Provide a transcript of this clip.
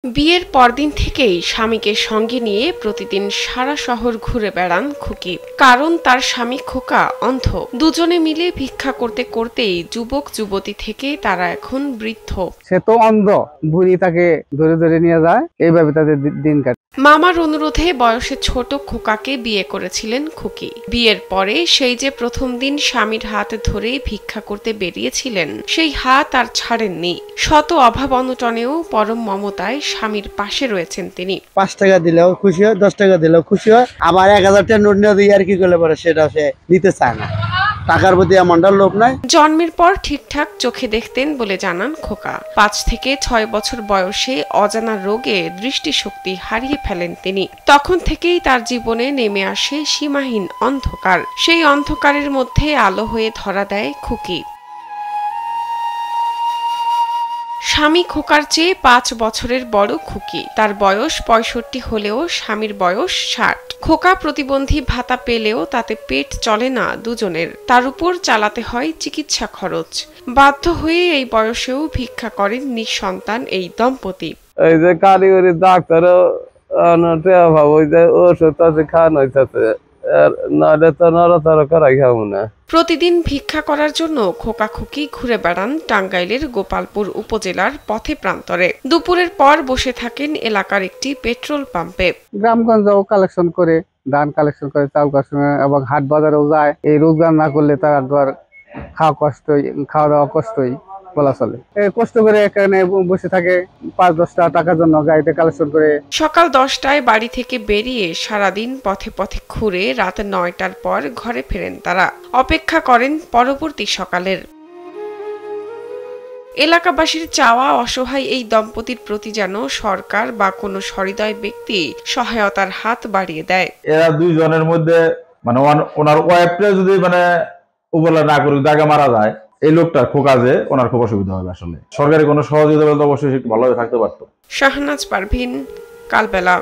বিয়ের পরদিন থেকেই স্বামীকে সঙ্গে নিয়ে প্রতিদিন সারা শহর ঘুরে বেড়ান খুকি। কারণ তার স্বামী খোকা অন্ধ। দুজনে মিলে ভিক্ষা করতে করতেই যুবক যুবতী থেকে তারা এখন বৃদ্ধ। সে তো অন্ধ, বুড়ি তাকে ধরে ধরে নিয়ে যায়, এইভাবে তাদের দিন কাটে। মামার অনুরোধে বয়সে ছোট খোকাকে বিয়ে করেছিলেন খুকি। বিয়ের পরে সেই যে প্রথম দিন স্বামীর হাত ধরে ভিক্ষা করতে বেরিয়েছিলেন, সেই হাত আর ছাড়েননি। শত অভাব অনটনেও পরম মমতায় স্বামীর পাশে রয়েছেন তিনি। 5 টাকা দিলেও খুশি হয়, 10 টাকা দিলেও খুশি হয়। আবার 1000 টাকা নোট নিয়ে দিয়ে আর কি করলে পরে সেটা সে নিতে চায় না। টাকার প্রতি এমনটা লোভ নাই। জন্মের পর ঠিকঠাক চোখে দেখতেন বলে জানান খোকা। 5 থেকে 6 বছর বয়সে অজানা রোগে দৃষ্টিশক্তি হারিয়ে ফেলেন তিনি। তখন থেকেই তার জীবনে নেমে আসে সীমাহীন অন্ধকার। সেই অন্ধকারের মধ্যে আলো হয়ে ধরা দেয় খুকি। স্বামী খোকার চেয়ে 5 বছরের বড় খুকি। তার বয়স 65 হলেও স্বামীর বয়স 60। খোকা প্রতিবন্ধী ভাতা পেলেও তাতে পেট চলে না দুজনের। তার উপর চালাতে হয় চিকিৎসা খরচ। বাধ্য হয়ে এই বয়সেও ভিক্ষা করেন নিঃসন্তান এই দম্পতি। এই যে কারিগরি ডাক্তারও ভাবো যে ওষুধ আছে খাওয়ানো হইতেছে, নাহলে তো নড়াচড়া করাই খাবো না। প্রতিদিন ভিক্ষা করার জন্য খোকা খুকি ঘুরে বেড়ান টাঙ্গাইলের গোপালপুর উপজেলার পথে প্রান্তরে। দুপুরের পর বসে থাকেন এলাকার একটি পেট্রোল পাম্পে। গ্রামগঞ্জও কালেকশন করে, ধান কালেকশন করে, চাল কালেকশন, এবং হাট বাজারেও যায়। এই রোজগার না করলে তার খাওয়া দাওয়া কষ্টই বলা চলে। কষ্ট করে এখানে বসে থাকে 5-10 টাকার জন্য গাড়িতে কালেকশন করে। সকাল 10টায় বাড়ি থেকে বেরিয়ে সারাদিন পথে পথে ঘুরে রাত 9টার পর ঘরে ফেরেন তারা। অপেক্ষা করেন পরবর্তী সকালের। এলাকাবাসীর চাওয়া, অসহায় এই দম্পতির প্রতি যেন সরকার বা কোনো সহৃদয় ব্যক্তি সহায়তার হাত বাড়িয়ে দেয়। এরা দুইজনের মধ্যে ওনার ওয়াইফটা যদি উপলা না করে জায়গা মারা যায়, এই লোকটার খোকা যে ওনার খুব অসুবিধা হবে। আসলে সরকারি কোনো সহযোগিতা অবশ্যই একটু ভালোভাবে থাকতে পারতো। শাহনাজ পারভিন, কালবেলা।